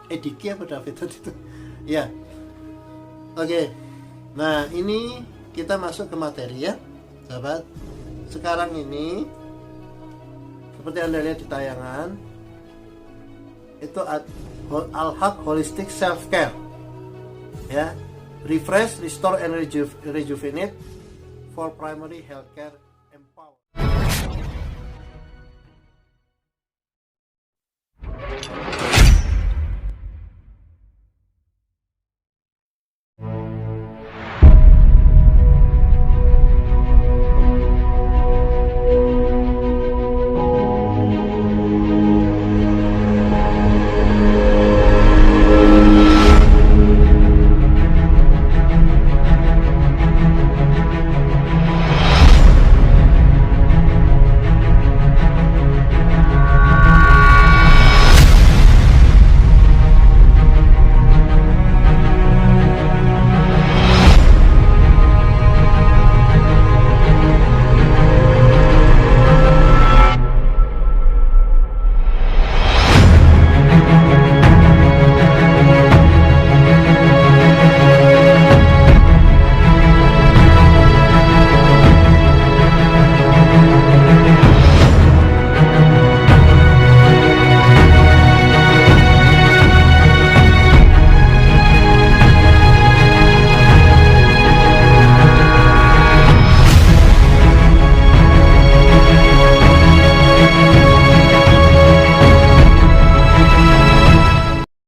Diki apa David tadi itu? Ya. Oke. Nah, ini kita masuk ke materi ya, sahabat. Sekarang ini seperti Anda lihat di tayangan, itu Al-Haq Holistic Self Care. Ya. Refresh, restore and rejuvenate for primary healthcare empower.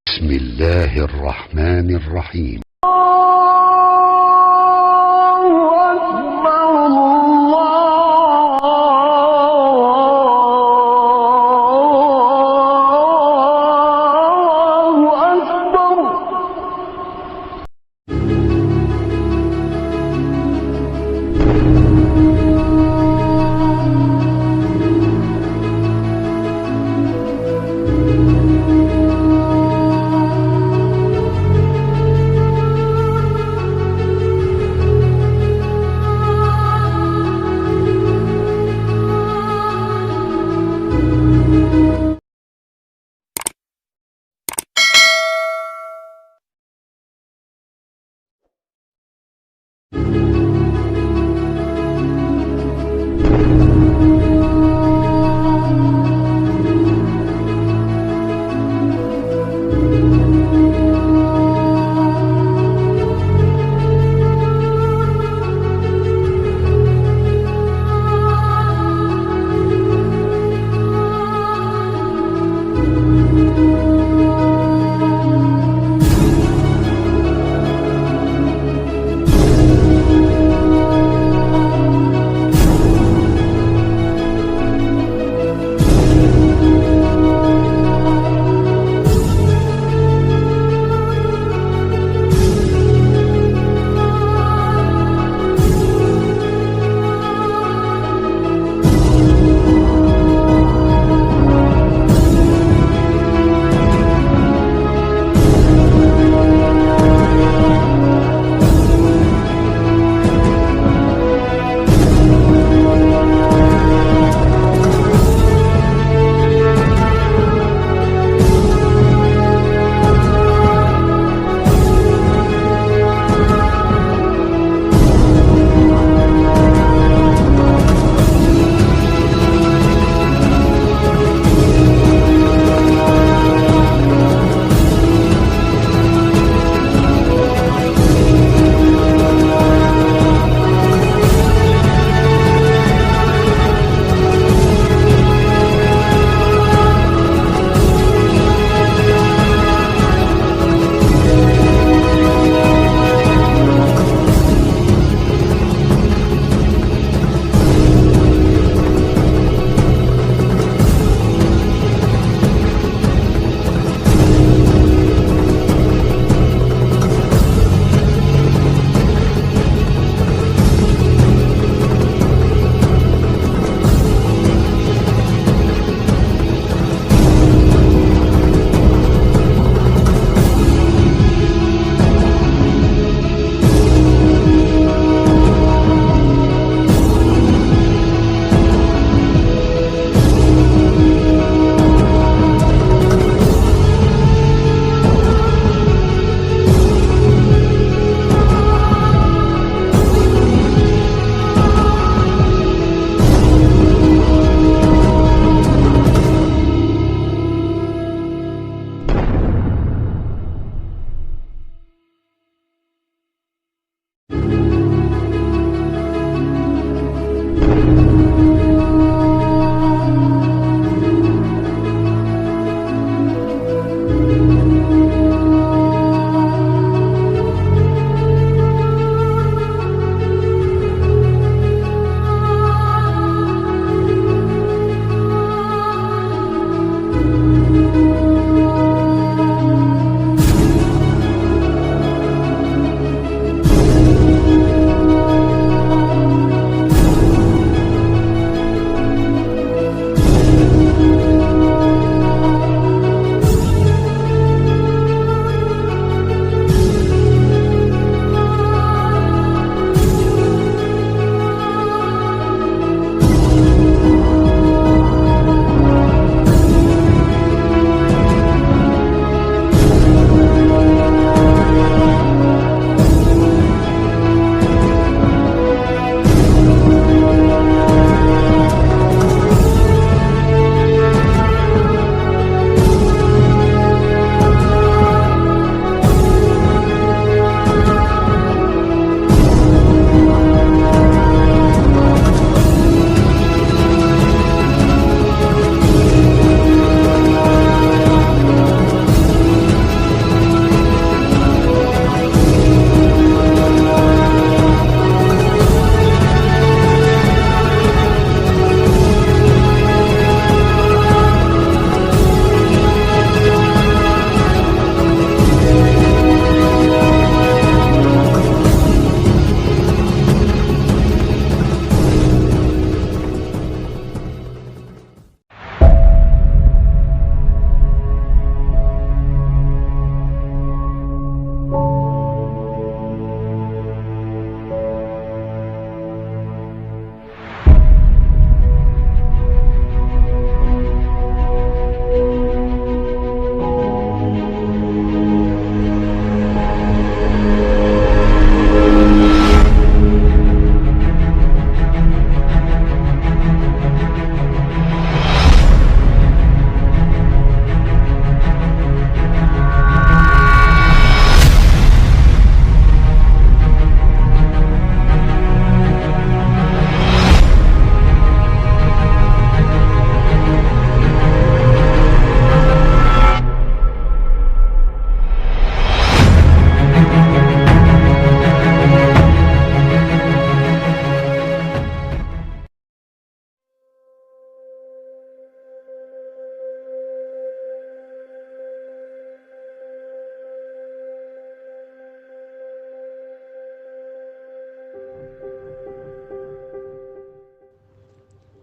بسم الله الرحمن الرحيم.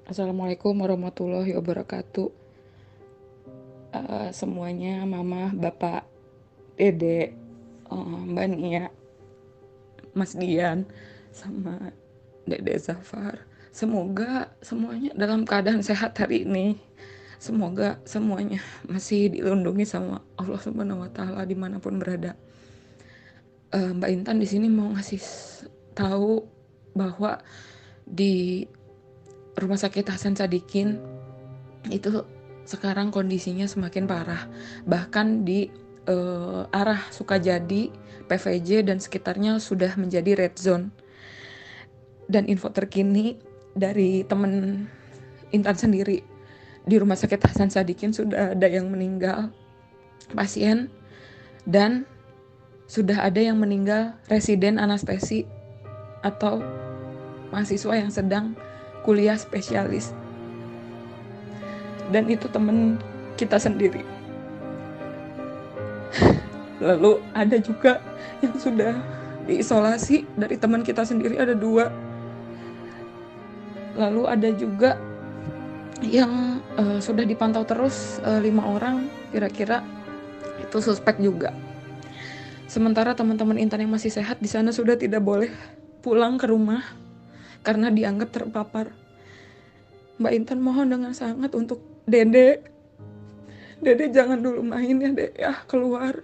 Assalamualaikum warahmatullahi wabarakatuh. Semuanya, Mama, Bapak, Dede, Mbak Nia, Mas Dian, sama Dede Zafar. Semoga semuanya dalam keadaan sehat hari ini. Semoga semuanya masih dilindungi sama Allah Subhanahu wa Ta'ala dimanapun berada. Mbak Intan di sini mau ngasih tahu bahwa di Rumah Sakit Hasan Sadikin itu sekarang kondisinya semakin parah. Bahkan di arah Sukajadi, PVJ dan sekitarnya sudah menjadi red zone. Dan info terkini dari teman Intan sendiri, di Rumah Sakit Hasan Sadikin sudah ada yang meninggal pasien dan sudah ada yang meninggal residen anestesi atau mahasiswa yang sedang kuliah spesialis. Dan itu temen kita sendiri. Lalu ada juga yang sudah diisolasi, dari teman kita sendiri ada 2. Lalu ada juga yang sudah dipantau terus 5 orang, kira-kira itu suspek juga. Sementara teman-teman Intan yang masih sehat di sana sudah tidak boleh pulang ke rumah karena dianggap terpapar. Mbak Intan mohon dengan sangat untuk Dede jangan dulu main ya Dek ya keluar.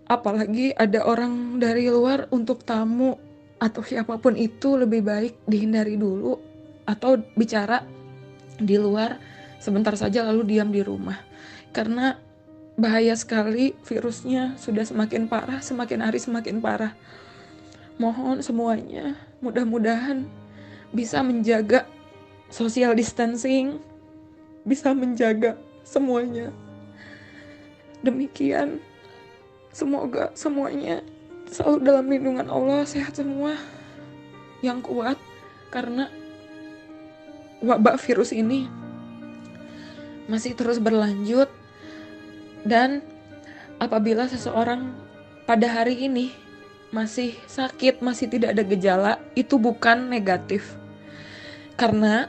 Apalagi ada orang dari luar untuk tamu atau siapapun itu, lebih baik dihindari dulu atau bicara di luar sebentar saja lalu diam di rumah. Karena bahaya sekali, virusnya sudah semakin parah, semakin hari semakin parah. Mohon semuanya mudah-mudahan bisa menjaga social distancing, bisa menjaga semuanya. Demikian, semoga semuanya selalu dalam lindungan Allah, sehat semua, yang kuat, karena wabah virus ini masih terus berlanjut. Dan apabila seseorang pada hari ini masih sakit, masih tidak ada gejala, itu bukan negatif. Karena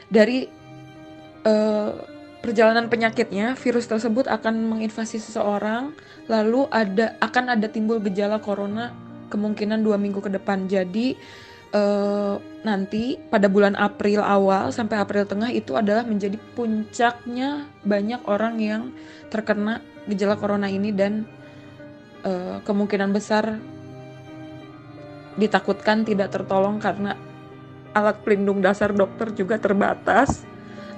dari perjalanan penyakitnya, virus tersebut akan menginvasi seseorang, lalu akan ada timbul gejala corona kemungkinan 2 minggu ke depan. Jadi nanti pada bulan April awal sampai April tengah itu adalah menjadi puncaknya banyak orang yang terkena gejala corona ini, dan kemungkinan besar ditakutkan tidak tertolong karena alat pelindung dasar dokter juga terbatas.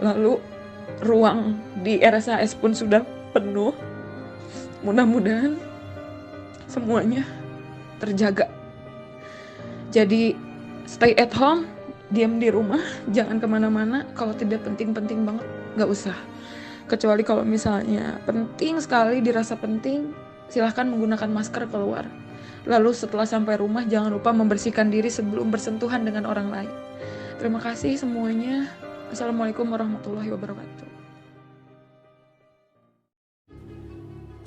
Lalu ruang di RSAS pun sudah penuh. Mudah-mudahan semuanya terjaga. Jadi stay at home, diam di rumah, jangan kemana-mana. Kalau tidak penting-penting banget, gak usah. Kecuali kalau misalnya penting sekali, dirasa penting, silahkan menggunakan masker keluar. Lalu setelah sampai rumah, jangan lupa membersihkan diri sebelum bersentuhan dengan orang lain. Terima kasih semuanya. Assalamualaikum warahmatullahi wabarakatuh.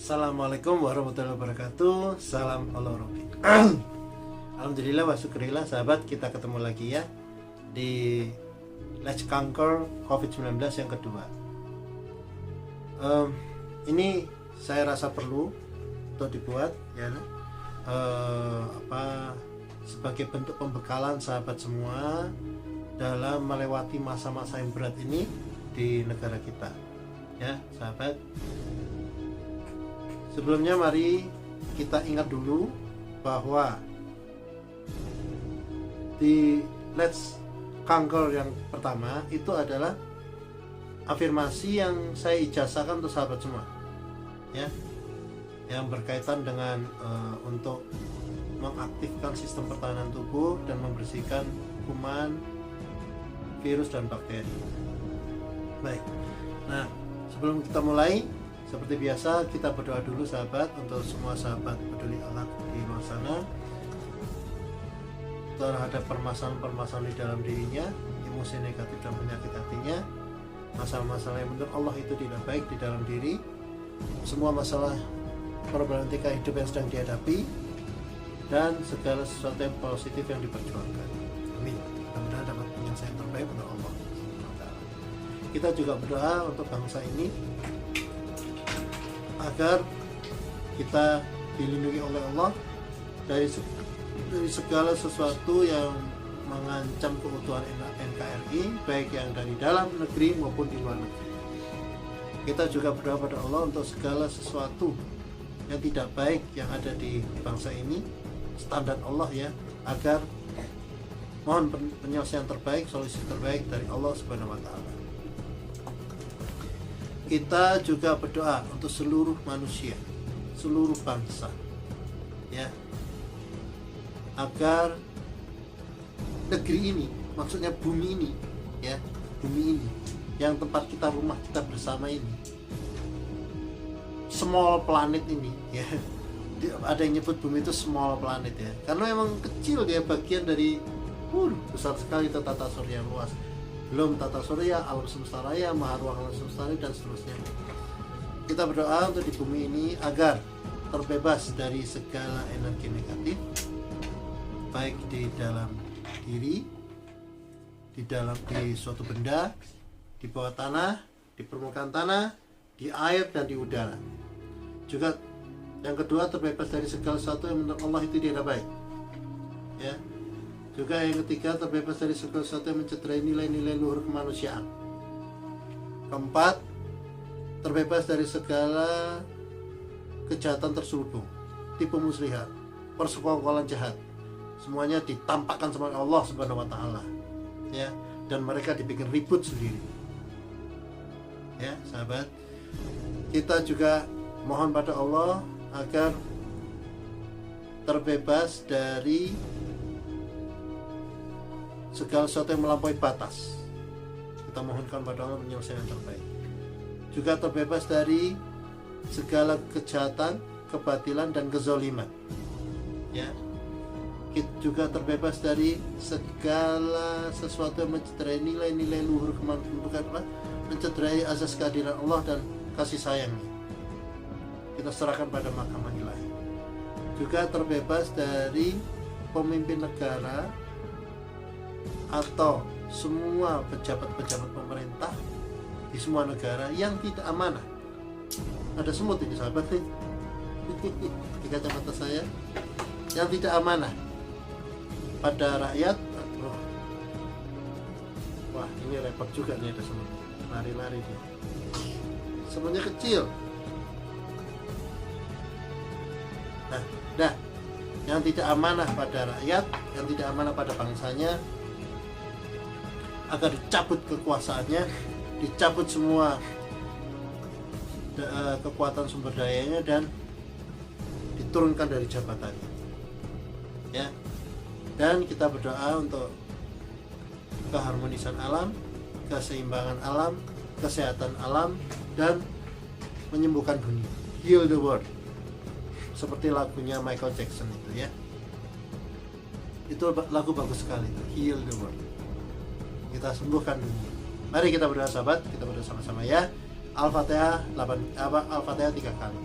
Assalamualaikum warahmatullahi wabarakatuh. Salam Allah Rabbi. Alhamdulillah wa syukurillah sahabat, kita ketemu lagi ya di Let's Conquer COVID-19 yang kedua. Ini saya rasa perlu untuk dibuat ya, sebagai bentuk pembekalan sahabat semua dalam melewati masa-masa yang berat ini di negara kita ya sahabat. Sebelumnya mari kita ingat dulu bahwa di Let's Conquer yang pertama itu adalah afirmasi yang saya ijazahkan untuk sahabat semua ya, yang berkaitan dengan untuk mengaktifkan sistem pertahanan tubuh dan membersihkan kuman, virus dan bakteri. Baik, nah sebelum kita mulai, seperti biasa kita berdoa dulu sahabat, untuk semua sahabat peduli anak di luar sana terhadap permasalahan-permasalahan di dalam dirinya, emosi negatif dan penyakit hatinya, masalah-masalah yang menurut Allah itu tidak baik di dalam diri, semua masalah problematika hidup yang sedang dihadapi, dan segala sesuatu yang positif yang diperjuangkan. Amin. Mudah-mudahan dapat bangsa yang terbaik untuk Allah. Kita juga berdoa untuk bangsa ini agar kita dilindungi oleh Allah dari segala sesuatu yang mengancam keutuhan NKRI, baik yang dari dalam negeri maupun di luar negeri. Kita juga berdoa pada Allah untuk segala sesuatu yang tidak baik yang ada di bangsa ini, standar Allah ya, agar mohon penyelesaian terbaik, solusi terbaik dari Allah Subhanahu wa taala. Kita juga berdoa untuk seluruh manusia, seluruh bangsa ya, agar negeri ini, maksudnya bumi ini ya, bumi ini yang tempat kita, rumah kita bersama ini, small planet ini ya, ada yang nyebut bumi itu small planet ya, karena memang kecil dia, bagian dari besar sekali itu tata surya yang luas, belum tata surya, alam semesta raya, maha ruang alam semesta raya, dan seterusnya. Kita berdoa untuk di bumi ini agar terbebas dari segala energi negatif, baik di dalam diri, di suatu benda, di bawah tanah, di permukaan tanah, di air, dan di udara. Juga yang kedua, terbebas dari segala sesuatu yang menurut Allah itu tidak baik ya. Juga yang ketiga, terbebas dari segala sesuatu yang mencederai nilai-nilai luhur kemanusiaan. Keempat, terbebas dari segala kejahatan terselubung, tipu muslihat, persekongkolan jahat. Semuanya ditampakkan sama Allah Subhanahu wa taala ya, dan mereka dibikin ribut sendiri. Ya, sahabat, kita juga mohon pada Allah agar terbebas dari segala sesuatu yang melampaui batas. Kita mohonkan pada Allah penyelesaian yang terbaik. Juga terbebas dari segala kejahatan, kebatilan, dan kezaliman ya. Kita juga terbebas dari segala sesuatu yang mencederai nilai-nilai luhur kemanusiaan, mencederai azas kehadiran Allah dan kasih sayangnya. Kita serahkan pada mahkamah ilahi. Juga terbebas dari pemimpin negara atau semua pejabat-pejabat pemerintah di semua negara yang tidak amanah. Ada semut ini sahabat nih di kacamata saya, yang tidak amanah pada rakyat. Wah, ini repot juga nih, ada semut lari-lari nih. Semuanya kecil. Nah, yang tidak amanah pada rakyat, yang tidak amanah pada bangsanya, agar dicabut kekuasaannya, dicabut semua kekuatan sumber dayanya, dan diturunkan dari jabatannya ya. Dan kita berdoa untuk keharmonisan alam, keseimbangan alam, kesehatan alam, dan menyembuhkan dunia, heal the world, seperti lagunya Michael Jackson itu ya. Itu lagu bagus sekali, heal the world, kita sembuhkan dunia. Mari kita berdoa sahabat, kita berdoa sama-sama ya. Al-Fatihah 3 kali.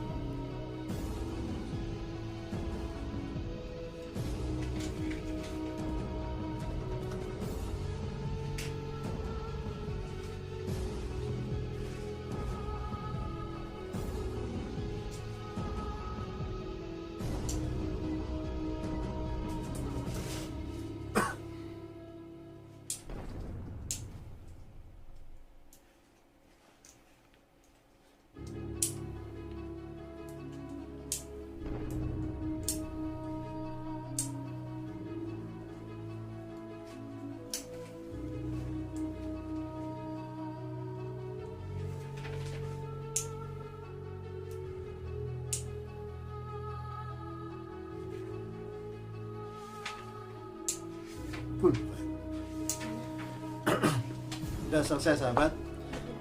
Sudah selesai sahabat.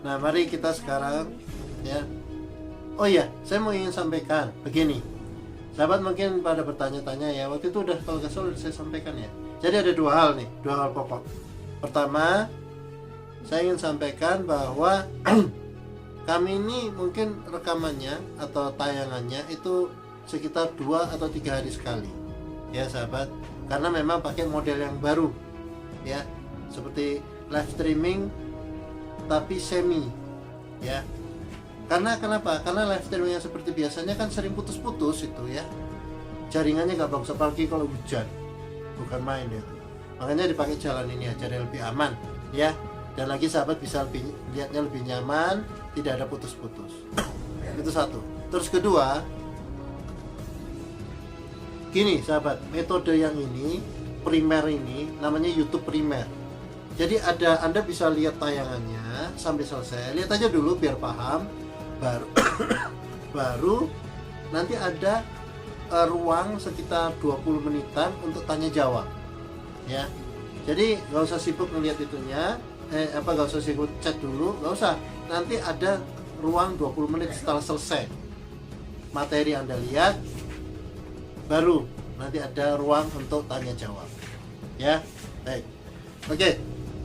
Nah, mari kita sekarang ya. Oh iya, saya mau ingin sampaikan begini. Sahabat mungkin pada bertanya-tanya ya, waktu itu udah kalau nggak salah saya sampaikan ya. Jadi ada dua hal nih, dua hal pokok. Pertama, saya ingin sampaikan bahwa kami ini mungkin rekamannya atau tayangannya itu sekitar 2 atau 3 hari sekali ya sahabat, karena memang pakai model yang baru ya. seperti live streaming tapi semi, ya. Karena kenapa? Karena live streaming yang seperti biasanya kan sering putus-putus itu ya, jaringannya nggak bagus, apalagi kalau hujan, bukan main ya. Makanya dipakai jalan ini aja, lebih aman ya, dan lagi sahabat bisa lihatnya lebih nyaman, tidak ada putus-putus. Itu satu. Terus kedua, gini sahabat, metode yang ini primer ini namanya YouTube primer. Jadi Anda bisa lihat tayangannya sampai selesai, lihat aja dulu biar paham, baru nanti ada ruang sekitar 20 menitan untuk tanya jawab ya. Jadi nggak usah sibuk ngeliat itunya, nggak usah sibuk chat dulu, nggak usah. Nanti ada ruang 20 menit setelah selesai materi Anda lihat, baru nanti ada ruang untuk tanya jawab ya. Baik, oke,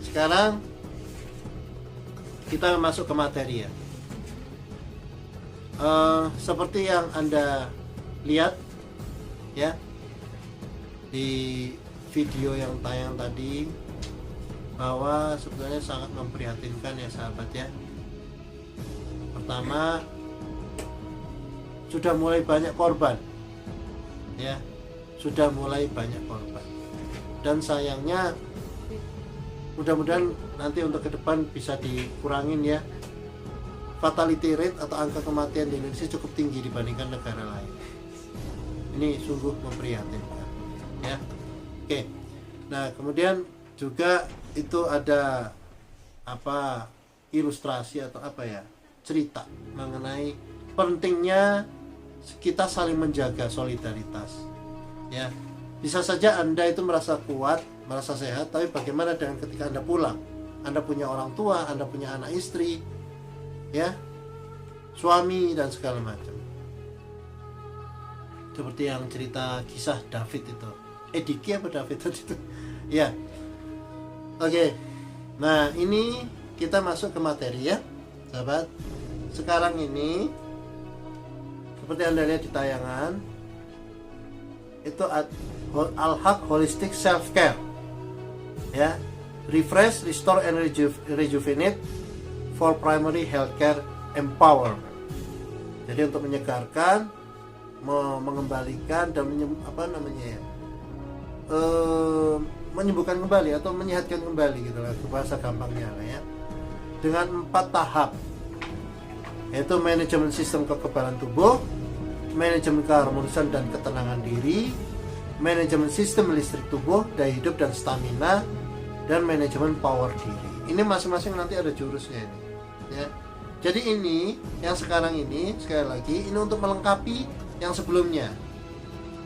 sekarang kita masuk ke materi ya. Seperti yang Anda lihat ya di video yang tayang tadi, bahwa sebetulnya sangat memprihatinkan ya sahabat ya. Pertama, sudah mulai banyak korban ya, sudah mulai banyak korban, dan sayangnya mudah-mudahan nanti untuk ke depan bisa dikurangin ya. Fatality rate atau angka kematian di Indonesia cukup tinggi dibandingkan negara lain. Ini sungguh memprihatinkan ya. Oke. Nah, kemudian juga itu ada ilustrasi atau cerita mengenai pentingnya kita saling menjaga solidaritas ya. Bisa saja Anda itu merasa kuat, merasa sehat, tapi bagaimana dengan ketika Anda pulang? Anda punya orang tua, Anda punya anak istri ya, suami dan segala macam. Seperti yang cerita kisah David itu, Diki apa David itu ya. Oke. Nah, ini kita masuk ke materi ya sahabat. Sekarang ini seperti Anda lihat di tayangan, itu Al-Haq Holistic Self Care ya, refresh, restore and rejuvenate for primary healthcare empowerment. Jadi untuk menyegarkan, mengembalikan dan menyembuhkan kembali atau menyehatkan kembali gitu lah, bahasa gampangnya lah ya, dengan 4 tahap, yaitu manajemen sistem kekebalan tubuh, manajemen keharmonisan dan ketenangan diri, manajemen sistem listrik tubuh, daya hidup dan stamina, dan manajemen power diri. Ini masing-masing nanti ada jurusnya ini ya. Jadi ini yang sekarang ini, sekali lagi, ini untuk melengkapi yang sebelumnya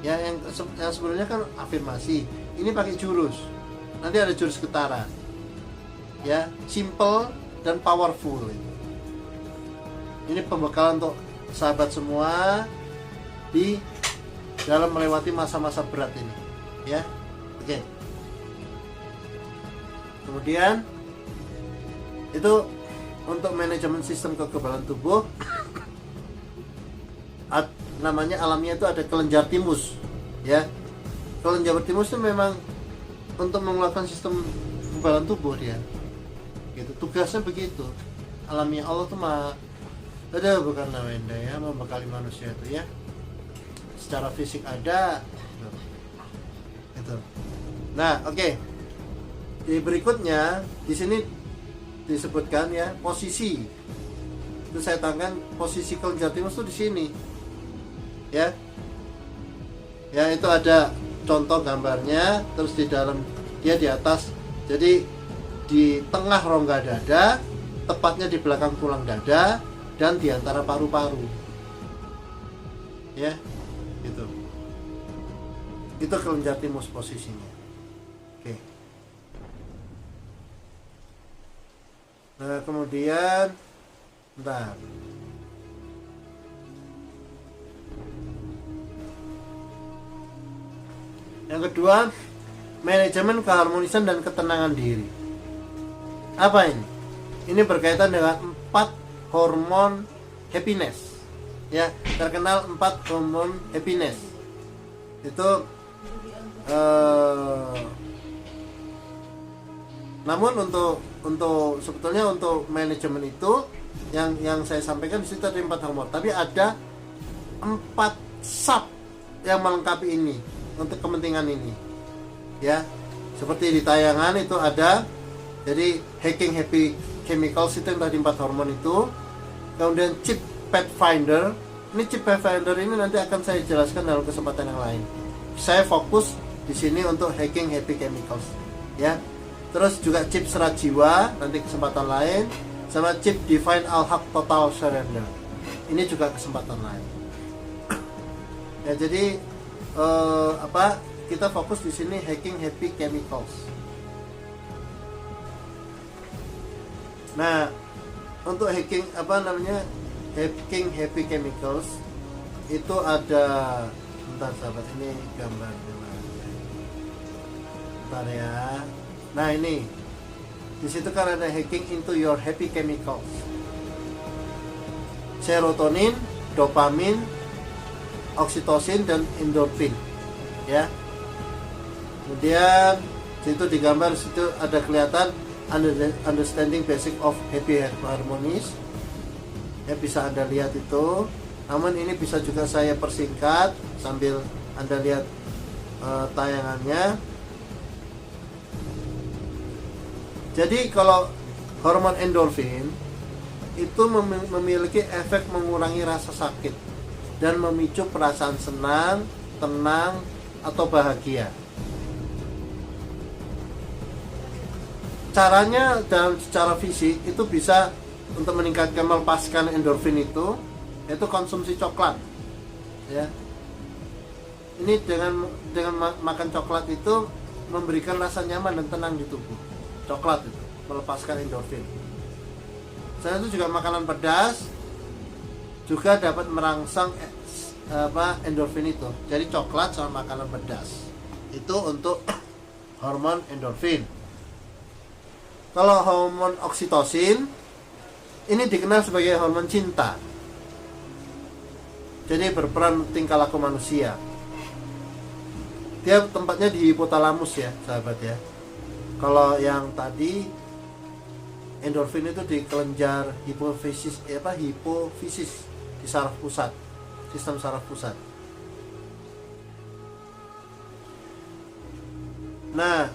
ya. Yang sebelumnya kan afirmasi, ini pakai jurus. Nanti ada jurus ketara ya, simple dan powerful. Ini pembekalan untuk sahabat semua di dalam melewati masa-masa berat ini ya. Oke. Kemudian itu untuk manajemen sistem kekebalan tubuh, namanya alamiah itu ada kelenjar timus ya. Kelenjar timus itu memang untuk mengeluarkan sistem kekebalan tubuh dia gitu, tugasnya begitu. Alamiah Allah tuh bukan nawenda ya, membekali manusia itu ya, secara fisik ada gitu. Nah, oke. Di berikutnya di sini disebutkan ya, posisi. Itu saya tangan posisi kelenjar timus itu di sini. Ya. Ya, itu ada contoh gambarnya, terus di dalam dia di atas. Jadi di tengah rongga dada, tepatnya di belakang tulang dada dan di antara paru-paru. Ya. Gitu. Itu kelenjar timus posisinya. Oke. Nah, kemudian bentar. Yang kedua, manajemen keharmonisan dan ketenangan diri. Apa ini? Ini berkaitan dengan 4 hormon happiness. Ya, terkenal 4 hormon happiness. Itu Namun untuk sebetulnya untuk manajemen itu yang saya sampaikan di situ ada 4 hormon, tapi ada 4 sub yang melengkapi ini untuk kepentingan ini. Ya, seperti di tayangan itu ada, jadi hacking happy chemicals itu yang tadi 4 hormon itu. Kemudian chip pathfinder. Ini chip pathfinder ini nanti akan saya jelaskan dalam kesempatan yang lain. Saya fokus di sini untuk hacking happy chemicals, ya. Terus juga chip serat jiwa nanti kesempatan lain, sama chip divine al-haq total surrender. Ini juga kesempatan lain. Ya, jadi kita fokus di sini hacking happy chemicals. Nah, untuk hacking hacking happy chemicals itu ada, bentar sahabat, ini gambarnya. Bentar ya. Nah, ini di situ kan ada hacking into your happy chemicals. Serotonin, dopamin, oksitosin dan endorfin. Ya. Kemudian situ digambar, situ ada kelihatan understanding basic of happy harmonies. Ya, bisa Anda lihat itu. Namun ini bisa juga saya persingkat sambil Anda lihat tayangannya. Jadi kalau hormon endorfin itu memiliki efek mengurangi rasa sakit dan memicu perasaan senang, tenang, atau bahagia. Caranya dalam secara fisik itu bisa untuk meningkatkan, melepaskan endorfin itu, yaitu konsumsi coklat. Ya. Ini dengan makan coklat itu memberikan rasa nyaman dan tenang di tubuh. Coklat itu melepaskan endorfin. Selain itu juga makanan pedas juga dapat merangsang endorfin itu. Jadi coklat sama makanan pedas itu untuk hormon endorfin. Kalau hormon oksitosin ini dikenal sebagai hormon cinta. Jadi berperan tingkah laku manusia. Dia tempatnya di hipotalamus ya, sahabat ya. Kalau yang tadi endorfin itu di kelenjar hipofisis, hipofisis di saraf pusat, sistem saraf pusat. Nah,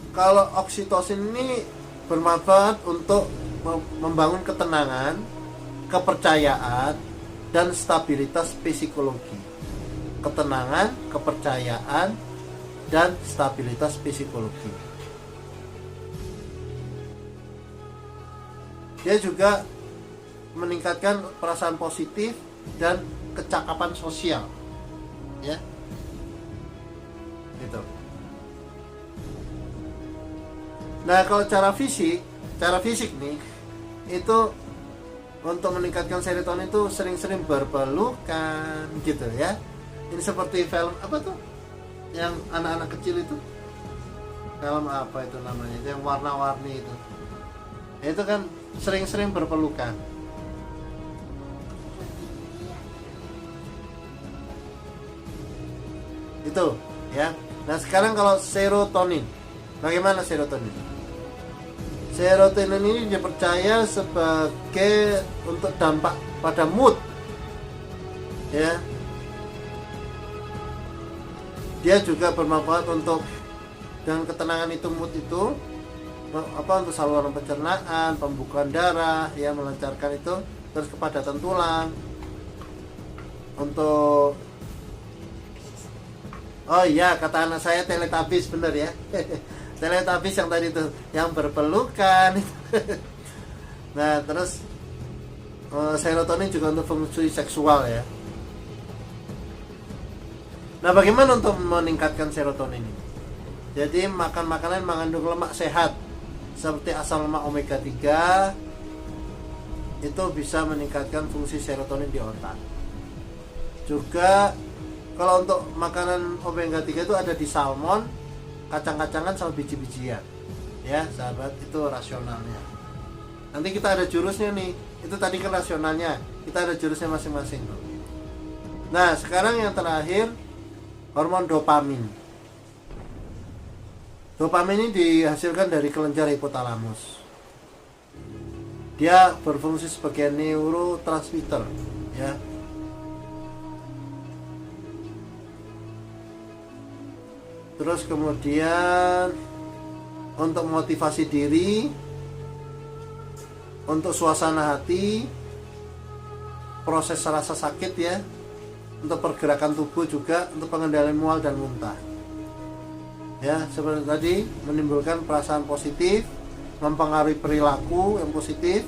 kalau oksitosin ini bermanfaat untuk membangun ketenangan, kepercayaan, dan stabilitas psikologi. Ketenangan, kepercayaan, dan stabilitas psikologi. Dia juga meningkatkan perasaan positif dan kecakapan sosial, ya, gitu. Nah, kalau cara fisik nih, itu untuk meningkatkan serotonin itu sering-sering berpelukan, gitu ya. Ini seperti film apa tuh? Yang anak-anak kecil itu, film apa itu namanya, yang warna-warni itu kan sering-sering berpelukan. Itu ya. Nah, sekarang kalau serotonin, bagaimana serotonin? Serotonin ini dipercaya sebagai untuk dampak pada mood, ya. Dia juga bermanfaat untuk dengan ketenangan itu, mood itu untuk saluran pencernaan, pembukaan darah, ya, melancarkan itu, terus kepadatan tulang, untuk kata anak saya Teletubbies, bener ya. Teletubbies yang tadi itu, yang berpelukan. Nah, terus serotonin juga untuk fungsi seksual ya. Nah, bagaimana untuk meningkatkan serotonin ini? Jadi makan makanan mengandung lemak sehat seperti asam lemak omega 3 itu bisa meningkatkan fungsi serotonin di otak. Juga kalau untuk makanan omega 3 itu ada di salmon, kacang-kacangan sama biji-bijian. Ya, sahabat, itu rasionalnya. Nanti kita ada jurusnya nih. Itu tadi kan rasionalnya. Kita ada jurusnya masing-masing. Nah, sekarang yang terakhir, hormon dopamin. Dopamin ini dihasilkan dari kelenjar hipotalamus. Dia berfungsi sebagai neurotransmitter, ya. Terus kemudian untuk motivasi diri, untuk suasana hati, proses rasa sakit ya, untuk pergerakan tubuh juga, untuk pengendalian mual dan muntah. Ya, seperti tadi menimbulkan perasaan positif, mempengaruhi perilaku yang positif.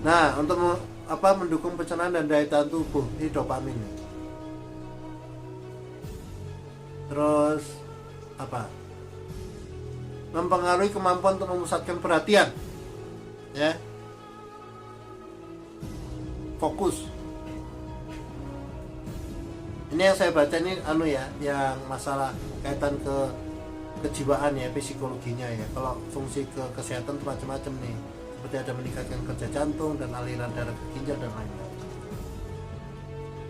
Nah, untuk mendukung pencernaan dan daya tahan tubuh, ini dopamin. Terus mempengaruhi kemampuan untuk memusatkan perhatian, ya, fokus. Ini yang saya baca ini yang masalah kaitan ke kejiwaan ya, psikologinya ya. Kalau fungsi ke kesehatan itu macam-macam nih, seperti ada meningkatkan kerja jantung dan aliran darah ke ginjal dan lain-lain.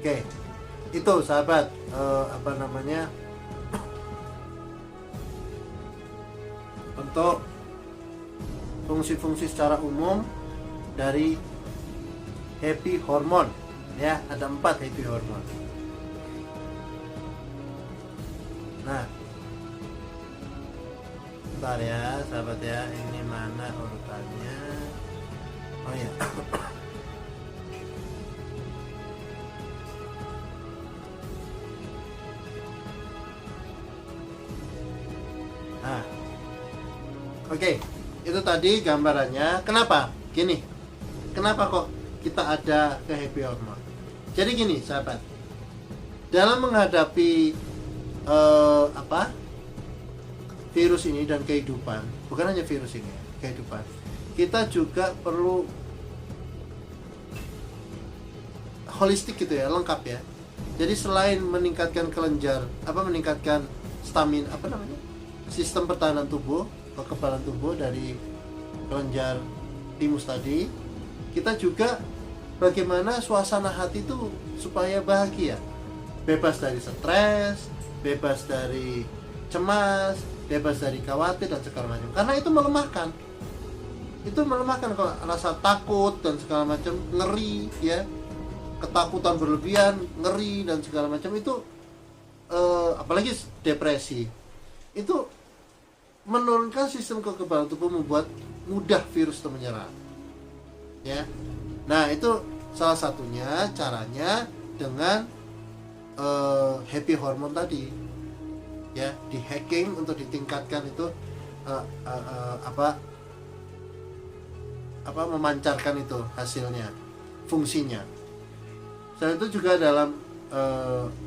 Oke, itu sahabat untuk fungsi-fungsi secara umum dari happy hormone ya. Ada 4 happy hormone. Nah, bentar ya sahabat ya, ini mana urutannya? Oh ya. Nah, oke, itu tadi gambarannya. Kenapa? Gini, kenapa kok kita ada ke happy hormone? Jadi gini sahabat, dalam menghadapi virus ini dan kehidupan, bukan hanya virus ini, kehidupan, kita juga perlu holistik gitu ya, lengkap ya. Jadi selain meningkatkan meningkatkan stamina, sistem pertahanan tubuh, kekebalan tubuh dari kelenjar timus tadi, kita juga bagaimana suasana hati itu supaya bahagia, bebas dari stres, bebas dari cemas, bebas dari khawatir dan segala macam. Karena itu melemahkan kalau rasa takut dan segala macam, ngeri ya, ketakutan berlebihan, ngeri dan segala macam itu, apalagi depresi, itu menurunkan sistem kekebalan tubuh, membuat mudah virus itu menyerang. Ya, nah itu salah satunya caranya dengan happy hormone tadi, ya, di hacking untuk ditingkatkan itu memancarkan itu hasilnya, fungsinya. Selain itu juga dalam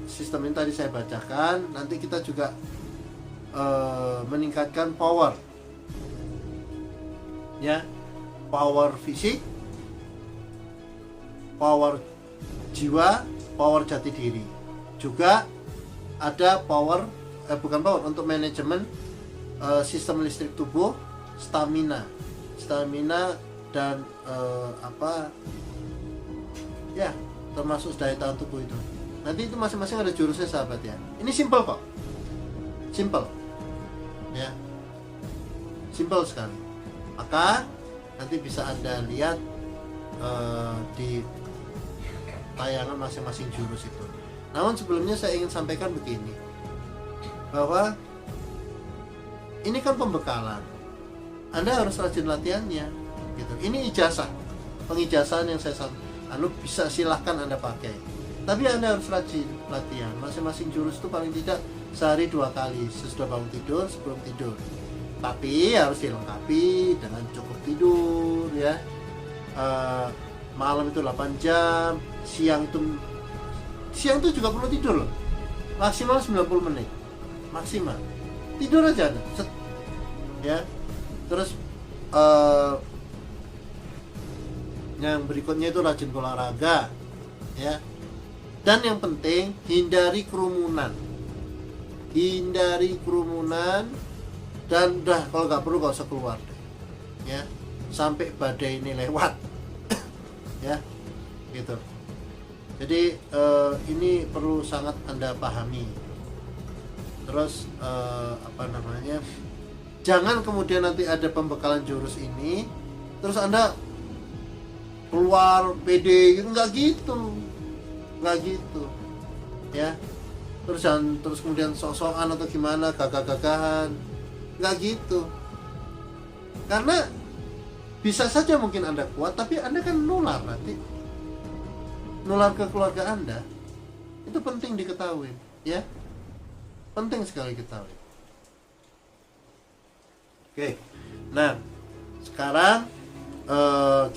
sistem ini tadi saya bacakan, nanti kita juga meningkatkan power, ya, power fisik, power jiwa, power jati diri. Juga ada untuk manajemen sistem listrik tubuh, stamina dan ya, termasuk daya tahan tubuh itu. Nanti itu masing-masing ada jurusnya sahabat ya. Ini simple kok, ya, simple sekali. Maka nanti bisa Anda lihat di tayangan masing-masing jurus itu. Namun sebelumnya saya ingin sampaikan begini, bahwa ini kan pembekalan, Anda harus rajin latihannya gitu. Ini ijazah, pengijazahan yang saya bisa silahkan Anda pakai, tapi Anda harus rajin latihan. Masing-masing jurus itu paling tidak sehari 2 kali, sesudah bangun tidur, sebelum tidur. Tapi harus dilengkapi dengan cukup tidur ya. Malam itu 8 jam, siang itu juga perlu tidur loh. Maksimal 90 menit. Maksimal. Tidur aja set. Ya. Terus yang berikutnya itu rajin olahraga ya. Dan yang penting hindari kerumunan. Dan udah, kalau nggak perlu nggak usah keluar deh. Ya. Sampai badai ini lewat. Ya. Gitu. Jadi ini perlu sangat Anda pahami. Terus jangan kemudian nanti ada pembekalan jurus ini terus Anda keluar PD gitu, nggak gitu ya. Terus kemudian sok-sokan atau gimana, gagah-gagahan, nggak gitu. Karena bisa saja mungkin Anda kuat, tapi Anda kan nular ke keluarga Anda. Itu penting diketahui ya, penting sekali diketahui. Oke, nah sekarang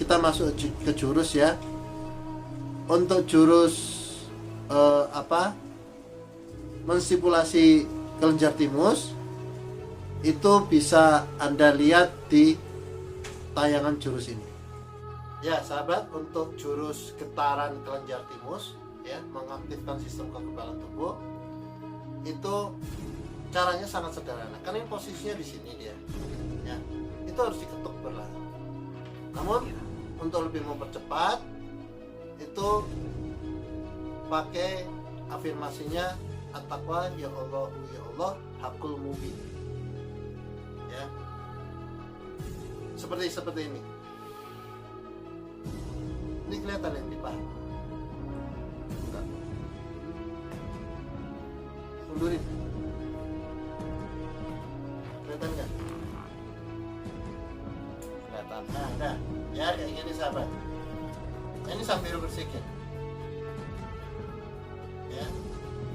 kita masuk ke jurus ya. Untuk jurus menstipulasi kelenjar timus itu bisa Anda lihat di tayangan jurus ini. Ya sahabat, untuk jurus getaran kelenjar timus ya, mengaktifkan sistem kekebalan tubuh, itu caranya sangat sederhana. Karena ini posisinya di sini dia ya, itu harus diketuk perlahan. Namun untuk lebih mempercepat itu pakai afirmasinya at-taqwa ya Allah hakul mubin ya, seperti ini kelihatan ya, dipaham enggak? Mundurin, kelihatan nggak? Kelihatan. Nah udah ya, kayak gini sahabat. Nah, ini sambil bersikir ya,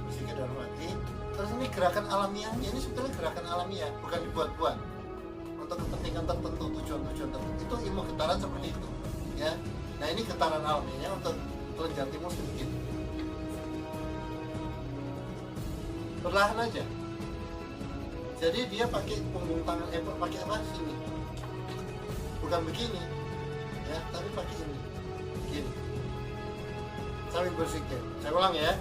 bersikir dalam hati. Terus ini gerakan alamiahnya, ini sebetulnya gerakan alamiah, bukan dibuat-buat untuk kepentingan tertentu, tujuan tertentu. Itu ilmu getaran seperti itu ya. Nah ini getaran alamiahnya untuk kelenjar timus begitu, perlahan aja. Jadi dia pakai punggung tangan, pakai apa sini, bukan begini ya, tapi pakai ini begini sambil bersikir. Saya ulang ya.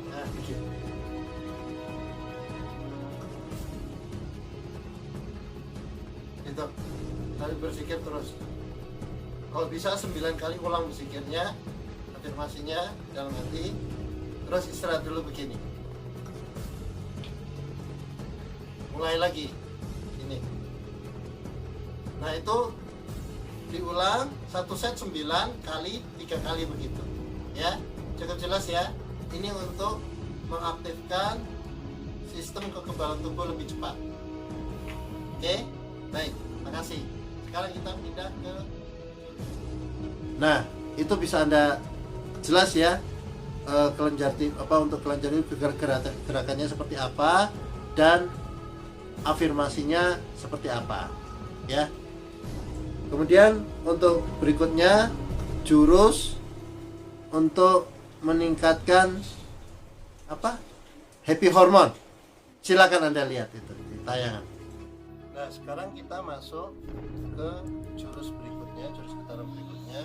Nah begini. Itu sambil bersikir terus. Kalau bisa 9 kali ulang bersikirnya, afirmasinya dalam hati. Terus istirahat dulu begini. Mulai lagi ini. Nah itu diulang 1 set 9 kali, 3 kali begitu ya. Cukup jelas ya. Ini untuk mengaktifkan sistem kekebalan tubuh lebih cepat. Oke, baik, makasih. Sekarang kita pindah ke. Nah itu bisa Anda jelas ya, kelenjar untuk kelenjar itu gerakannya seperti apa dan afirmasinya seperti apa ya. Kemudian untuk berikutnya jurus untuk meningkatkan happy hormone. Silakan Anda lihat itu di tayangan. Nah sekarang kita masuk ke jurus berikutnya, jurus getaran berikutnya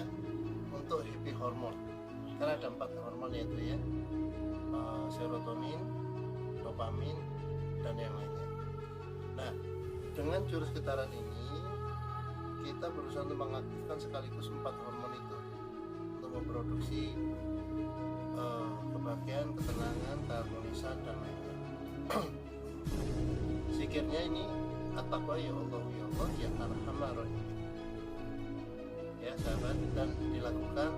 untuk happy hormone. Karena ada 4 hormon yaitu ya, serotonin, dopamin, dan yang lainnya. Nah dengan jurus getaran ini kita berusaha untuk mengaktifkan sekaligus 4 hormon itu untuk memproduksi kebahagiaan, ketenangan, keharmonisan, dan lainnya. Zikirnya ini at-taqwa ya Allah ya arhamar rahim ya sahabat, dan dilakukan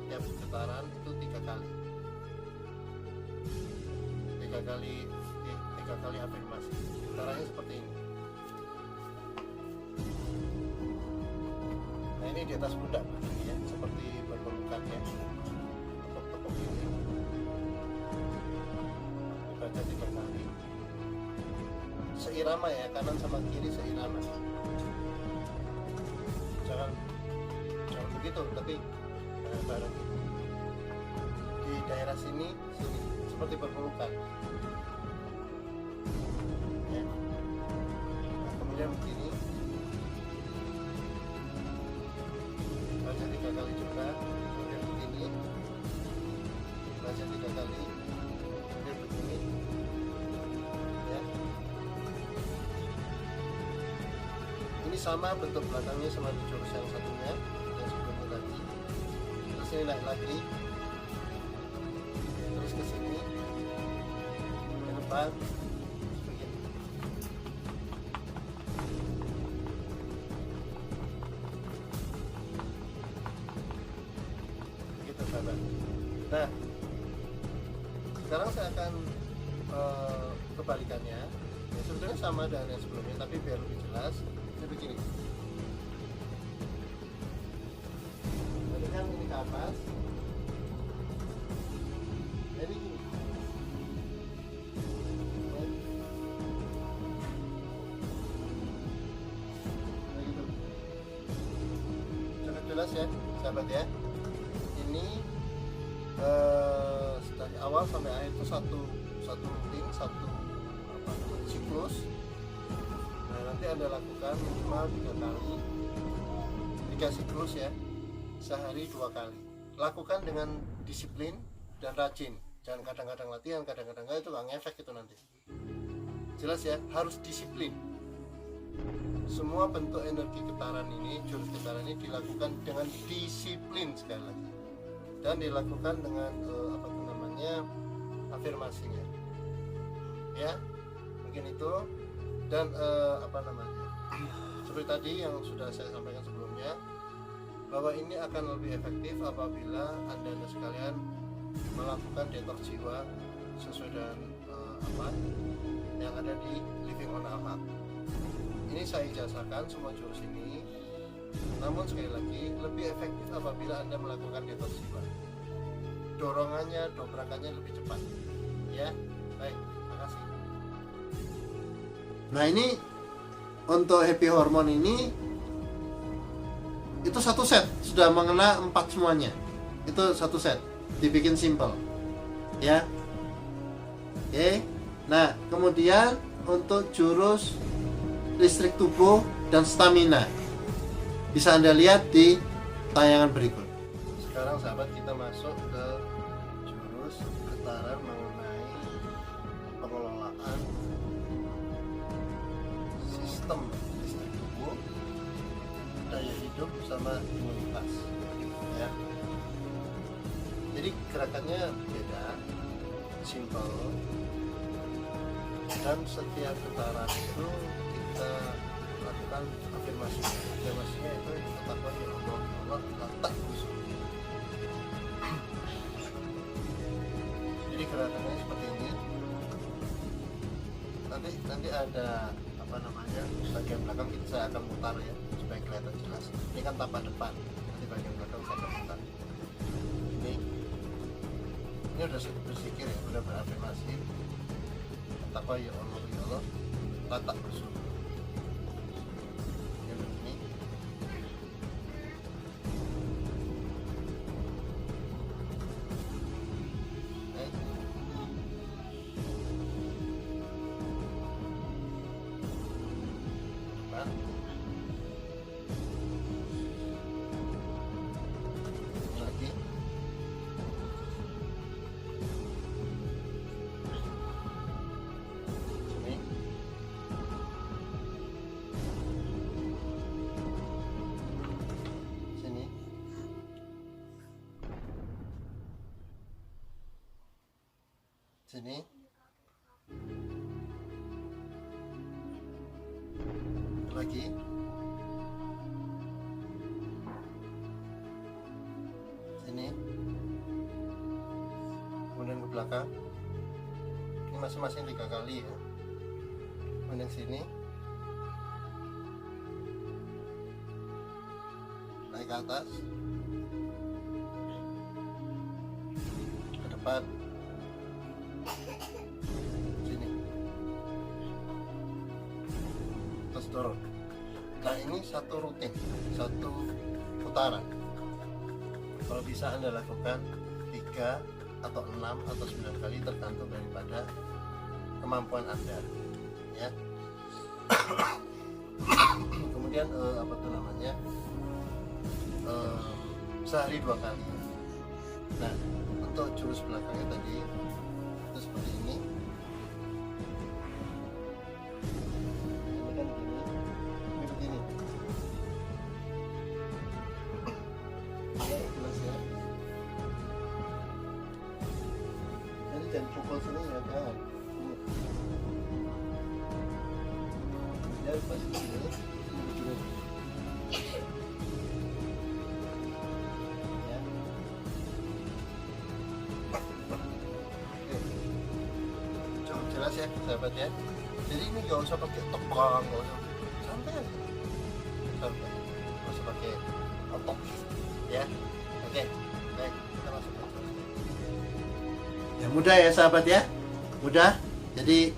tiap getaran itu 3 kali. 3 kali afirmasi. Caranya seperti ini. Nah ini di atas pundak begini ya, seperti berpelukan ya, tepuk-tepuk ini. Dibaca 3 kali. Seirama ya, kanan sama kiri seirama. Jangan begitu, tapi bareng di daerah sini seperti berpelukan ya. Nah, kemudian begini, baca 3 kali juga, kemudian begini, baca 3 kali, kemudian begini ya. Ini sama bentuk belakangnya sama jurus yang satunya yang sebelumnya tadi. Terus ini naik lagi, terus terus ke sini, ke depan, begini. Gitu sahabat. Nah, sekarang saya akan kebalikannya. Ya, sebetulnya sama dengan yang sebelumnya, tapi biar lebih jelas, ini begini. Jadi kan ini ke atas, jadi gini. Nah, gitu. Cukup jelas ya, sahabat ya. Ini dari awal sampai akhir itu satu link, satu siklus. Nah, nanti Anda lakukan minimal 3 kali, 3 siklus ya, sehari 2 kali. Lakukan dengan disiplin dan rajin, jangan kadang-kadang latihan, kadang-kadang enggak, itu nggak ngefek itu nanti. Jelas ya, harus disiplin. Semua bentuk energi getaran ini, jurus getaran ini dilakukan dengan disiplin sekali lagi, dan dilakukan dengan afirmasinya ya, mungkin itu. Dan seperti tadi yang sudah saya sampaikan sebelumnya, bahwa ini akan lebih efektif apabila Anda sekalian melakukan detox jiwa sesuai dengan yang ada di Living on Al-Haq. Ini saya ijazahkan semua jurus ini, namun sekali lagi lebih efektif apabila Anda melakukan detox jiwa. Dorongannya, dobrakannya lebih cepat ya. Baik, terima kasih. Nah, ini untuk happy hormone ini itu satu set sudah mengena 4 semuanya. Itu satu set, dibikin simple ya. Oke. Nah, kemudian untuk jurus listrik tubuh dan stamina bisa Anda lihat di tayangan berikut. Sekarang sahabat, kita masuk ke jurus getaran mengenai pengelolaan sistem listrik tubuh, daya hidup sama imunitas ya. Jadi gerakannya beda, simple, dan setiap getaran itu kita lakukan afirmasinya. Afirmasinya itu ketakuan ya Allah tak khusus. Jadi gerakannya seperti ini. Nanti ada bagian belakang saya akan mutar ya, supaya kelihatan jelas. Ini kan tapak depan, nanti bagian belakang saya akan mutar. Ini udah berzikir ya, udah berafirmasi. Takwa ya Allah tak bersyukur. Yang ini lagi. Sini, lagi, sini, kemudian ke belakang. Ini masing-masing 3 kali ya. Kemudian sini, naik ke atas, ke depan, sini, terus turun. Nah, ini satu rutin, satu putaran. Kalau bisa Anda lakukan 3 atau 6 atau 9 kali, tergantung daripada kemampuan Anda ya. Kemudian sehari 2 kali. Nah, untuk jurus belakangnya tadi itu seperti ini. Ini kan gini, ini begini. Ya, jelas ya. Jangan. Ya, pas ini. Ya. Cukup jelas ya, sahabat ya. Jadi ini gak usah pakai tepang, gak usah santai aja. Santai. Gak usah pakai otot. Ya. Oke. Baik, kita masuk ke ya, mudah ya sahabat ya. Mudah. Jadi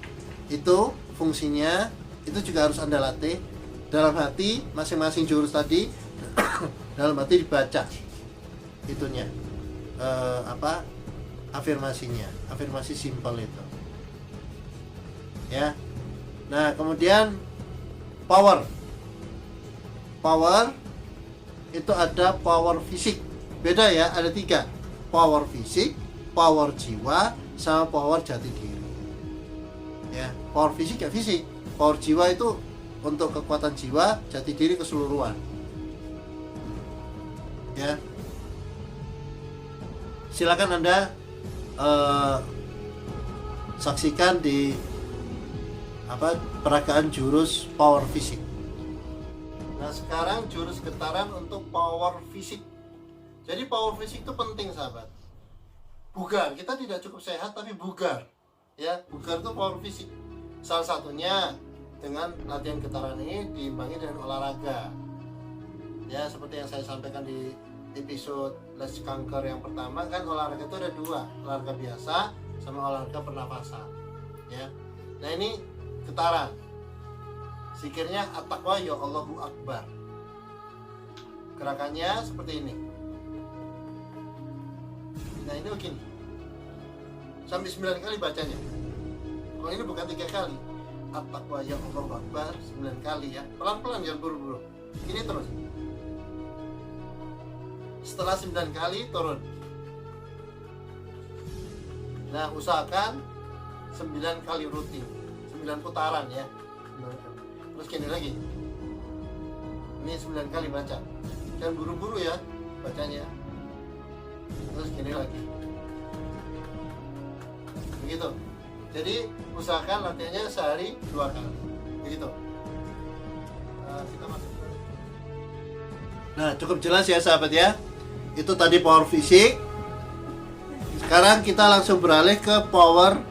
itu fungsinya, itu juga harus Anda latih dalam hati masing-masing jurus tadi. Dalam hati dibaca itunya afirmasinya, afirmasi simpel itu ya. Nah kemudian power itu ada power fisik, beda ya, ada 3: power fisik, power jiwa, sama power jati diri ya. Power fisik ya fisik, power jiwa itu untuk kekuatan jiwa, jati diri keseluruhan ya. Silakan Anda saksikan di peragaan jurus power fisik. Nah sekarang jurus getaran untuk power fisik. Jadi power fisik itu penting sahabat. Bugar, kita tidak cukup sehat tapi bugar ya. Bugar itu power fisik. Salah satunya dengan latihan getaran ini diimbangi dengan olahraga ya, seperti yang saya sampaikan di episode Les Kanker yang pertama kan. Olahraga itu ada 2, olahraga biasa sama olahraga pernapasan ya. Nah ini getaran, zikirnya at-taqwa ya Allahu Akbar. Gerakannya seperti ini. Nah ini begini, sampai 9 kali bacanya. Kalau ini bukan 3 kali, at-taqwa ya Allahu Akbar 9 kali ya. Pelan-pelan, jangan buru-buru. Ini terus. Setelah 9 kali turun. Nah usahakan 9 kali rutin, 9 putaran ya. Terus gini lagi. Ini 9 kali baca. Jangan buru-buru ya bacanya. Terus gini lagi. Begitu. Jadi usahakan latihannya sehari 2 kali. Begitu. Kita masuk. Nah, cukup jelas ya sahabat ya. Itu tadi power fisik. Sekarang kita langsung beralih ke power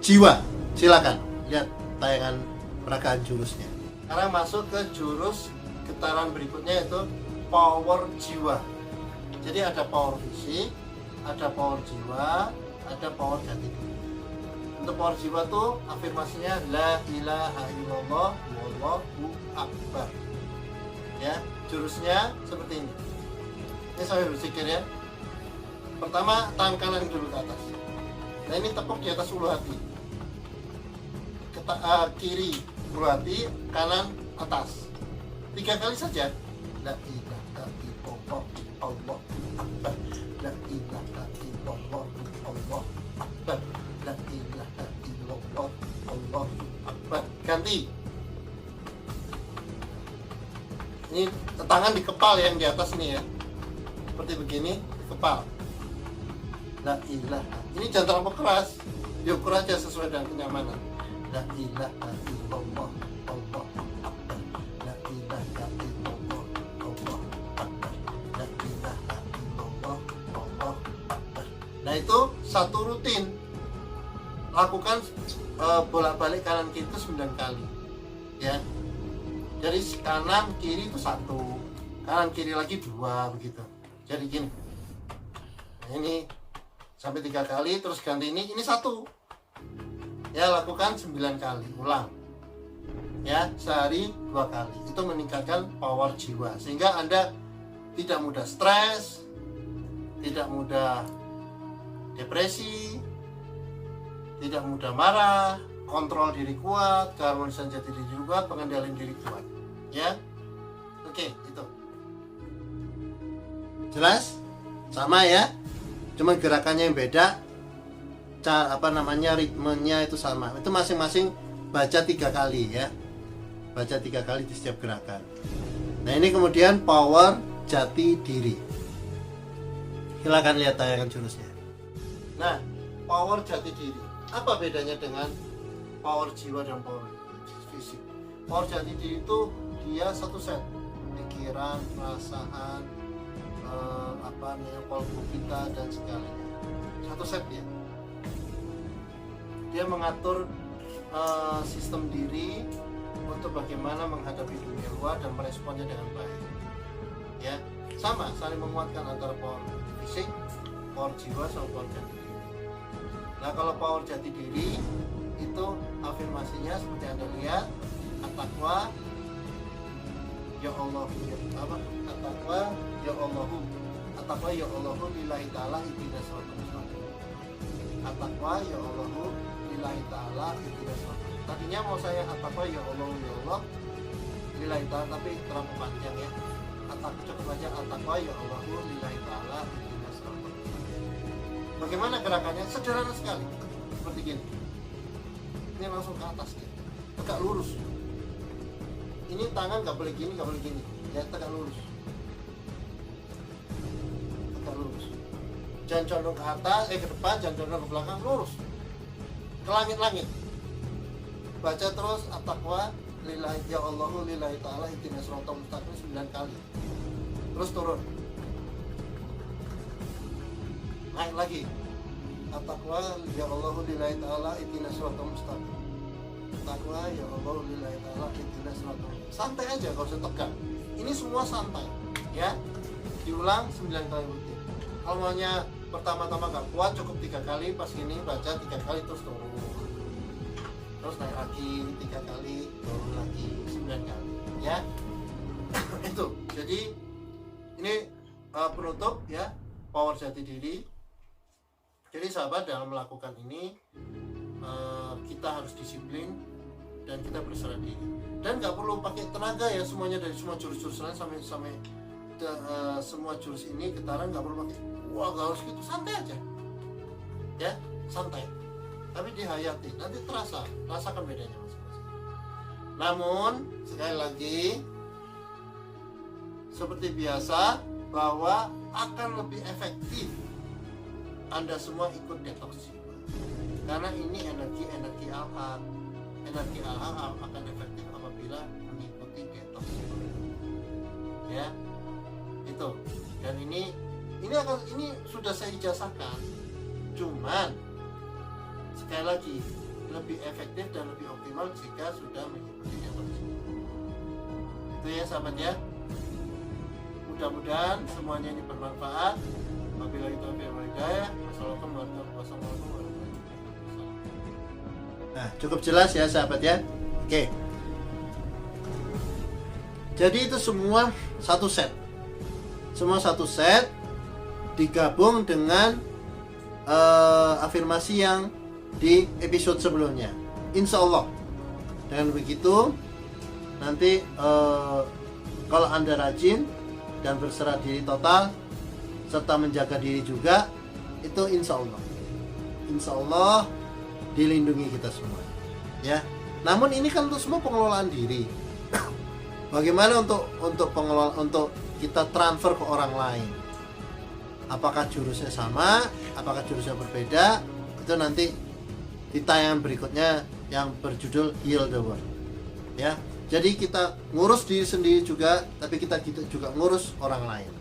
jiwa. Silakan lihat tayangan peragaan jurusnya. Sekarang masuk ke jurus getaran berikutnya, yaitu power jiwa. Jadi ada power fisik, ada power jiwa, ada power jati diri. Untuk power jiwa tuh afirmasinya la ilaha illallah wallahu akbar. Ya, jurusnya seperti ini. Ini saya berzikir ya. Pertama tangan kanan dulu ke atas. Nah ini tepuk di atas ulu hati. Kiri ulu hati, kanan atas. 3 kali saja. La ilaha illallah Allah akbar. La ilaha illallah Allah akbar. La ilaha illallah Allah akbar. Ganti. Ini tangan di kepal yang di atas nih ya. Seperti begini, di kepal. La ilaha. Ini jangan terlalu keras. Diukur aja sesuai dengan kenyamanan. La ilaha illallah Allah akbar. La ilaha illallah Allah akbar. La ilaha illallah Allah akbar. Nah itu satu rutin. Lakukan bolak-balik kanan kiri itu 9 kali. Ya. Jadi kanan kiri itu 1, kanan kiri lagi 2 begitu. Jadi gini. Nah, ini sampai 3 kali, terus ganti ini 1. Ya, lakukan 9 kali, ulang. Ya, sehari 2 kali. Itu meningkatkan power jiwa sehingga Anda tidak mudah stres, tidak mudah depresi, tidak mudah marah, kontrol diri kuat, keharmonisan jati diri kuat, pengendalian diri kuat. Ya. Oke, itu. Jelas? Sama ya. Cuma gerakannya yang beda. Ritmenya itu sama. Itu masing-masing baca 3 kali ya. Baca 3 kali di setiap gerakan. Nah, ini kemudian power jati diri. Silakan lihat tayangan jurusnya. Nah, power jati diri. Apa bedanya dengan power jiwa dan power fisik? Power jati diri itu dia satu set, pikiran, perasaan, kolbu kita dan segalanya. Satu set ya. Dia mengatur sistem diri untuk bagaimana menghadapi dunia luar dan meresponnya dengan baik. Ya, sama, saling menguatkan antara power fisik, power jiwa sama power jati diri. Nah, kalau power jati diri itu afirmasinya seperti Anda lihat, at-taqwa ya Allah, at-taqwa ya Allahu, at-taqwa ya Allahu lillahi ta'ala ihdinas siratal mustaqim. At-taqwa ya Allahu lillahi ta'ala ihdinas siratal. Tadinya mau saya at-taqwa ya Allah lillahi ta'ala, tapi terlalu panjang ya. Cukup aja at-taqwa ya Allahu lillahi ta'ala ihdinas siratal mustaqim. Bagaimana gerakannya? Sederhana sekali, seperti gini. Ini langsung ke atas ya, tegak lurus. Ini tangan nggak boleh gini, nggak boleh gini, ya tegak lurus. Tegak lurus. Jangan condong ke atas, ke depan, jangan condong ke belakang, lurus. Ke langit-langit. Baca terus at-taqwa lillahi ya Allahu lillahi ta'ala ihdinas siratal mustaqim 9 kali. Terus turun. Naik lagi. At-taqwa ya Allahu lillahi ta'ala ihdinas siratal mustaqim. At-taqwa ya Allahu lillahi ta'ala ihdinas siratal mustaqim. Santai aja, kalau usah tegang. Ini semua santai, ya. Diulang 9 kali rutin. Kalau maunya pertama-tama nggak kuat, cukup 3 kali. Pas gini baca 3 kali terus turun. Terus naik lagi 3 kali, turun lagi 9 kali, ya. Itu. Jadi ini penutup ya, power jati diri. Jadi sahabat, dalam melakukan ini kita harus disiplin dan kita berserah diri. Dan nggak perlu pakai tenaga ya, semuanya dari semua jurus-jurus lain sampai semua jurus ini getaran nggak perlu pakai. Wah, nggak harus gitu, santai aja, ya santai. Tapi dihayati, nanti rasakan bedanya masing-masing. Namun sekali lagi, seperti biasa, bahwa akan lebih efektif Anda semua ikut detox jiwa, karena ini energi al-haq. Energi al-haq akan efektif apabila mengikuti detox jiwa, ya itu. Dan ini sudah saya ijazahkan, cuman sekali lagi lebih efektif dan lebih optimal jika sudah mengikuti detox jiwa. Itu ya sahabat ya. Mudah-mudahan semuanya ini bermanfaat. Wabillahi taufiq wal hidayah. Wassalamualaikum warahmatullahi wabarakatuh. Nah, cukup jelas ya sahabat ya. Oke. Jadi itu semua satu set. Semua satu set digabung dengan afirmasi yang di episode sebelumnya. Insya Allah. Dengan begitu nanti kalau Anda rajin dan berserah diri total serta menjaga diri juga, itu insya Allah dilindungi kita semua, ya. Namun ini kan untuk semua pengelolaan diri. Bagaimana untuk pengelola, untuk kita transfer ke orang lain? Apakah jurusnya sama? Apakah jurusnya berbeda? Itu nanti di tayangan berikutnya yang berjudul Heal the World, ya. Jadi kita ngurus diri sendiri juga, tapi kita juga ngurus orang lain.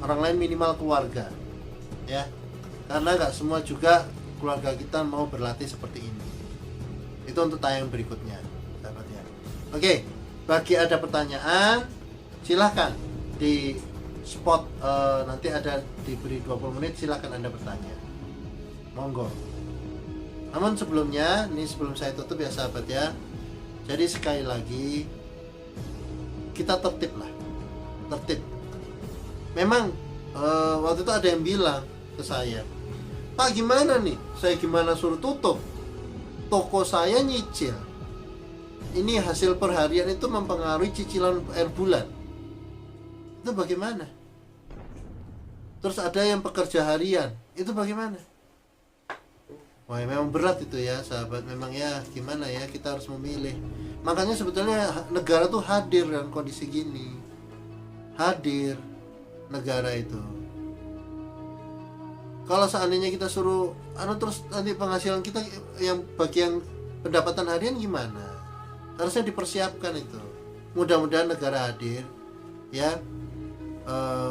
Orang lain minimal keluarga, ya. Karena nggak semua juga keluarga kita mau berlatih seperti ini. Itu untuk tayang berikutnya, sahabat ya. Oke, bagi ada pertanyaan, silahkan di spot, nanti ada diberi 20 menit, silahkan Anda bertanya. Monggo. Namun sebelumnya, ini sebelum saya tutup ya sahabat ya. Jadi sekali lagi kita tertib lah, tertib. Memang waktu itu ada yang bilang ke saya, Pak gimana nih? Saya gimana suruh tutup? Toko saya nyicil. Ini hasil per harian itu mempengaruhi cicilan air bulan. Itu bagaimana? Terus ada yang pekerja harian, itu bagaimana? Wah, memang berat itu ya sahabat. Memang ya gimana ya, kita harus memilih. Makanya sebetulnya negara tuh hadir dalam kondisi gini. Hadir negara itu. Kalau seandainya kita suruh terus nanti penghasilan kita yang bagian pendapatan harian gimana? Harusnya dipersiapkan itu. Mudah-mudahan negara hadir ya,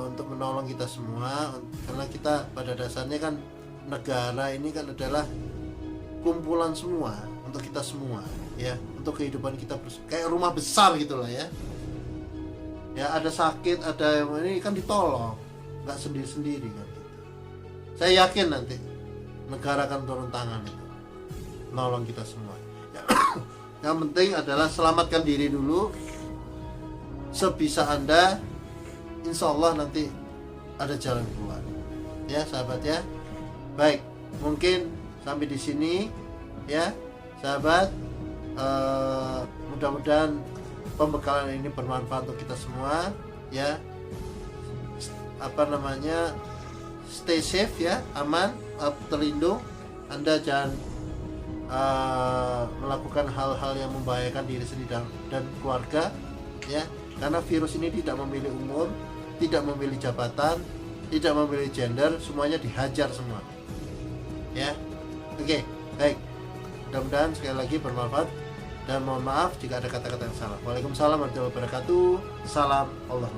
untuk menolong kita semua, karena kita pada dasarnya kan negara ini kan adalah kumpulan semua untuk kita semua ya, untuk kehidupan kita kayak rumah besar gitulah ya. Ya ada sakit, ada yang ini kan ditolong, nggak sendiri-sendiri kan gitu. Saya yakin nanti negara akan turun tangan itu, nolong kita semua. Yang penting adalah selamatkan diri dulu. Sebisa Anda, insya Allah nanti ada jalan keluar. Ya sahabat ya. Baik, mungkin sampai di sini ya sahabat. Mudah-mudahan pembekalan ini bermanfaat untuk kita semua ya. Stay safe ya, aman, terlindung. Anda jangan melakukan hal-hal yang membahayakan diri sendiri dan keluarga ya, karena virus ini tidak memilih umur, tidak memilih jabatan, tidak memilih gender, semuanya dihajar semua ya. Oke, baik, mudah-mudahan sekali lagi bermanfaat dan mohon maaf jika ada kata-kata yang salah. Waalaikumsalam warahmatullahi wabarakatuh. Salam Allah.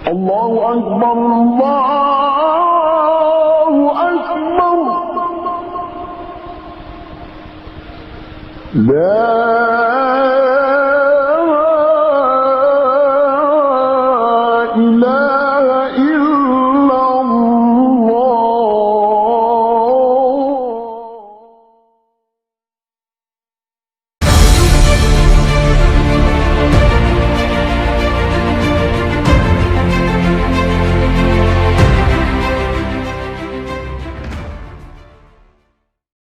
الله أكبر الله أكبر لا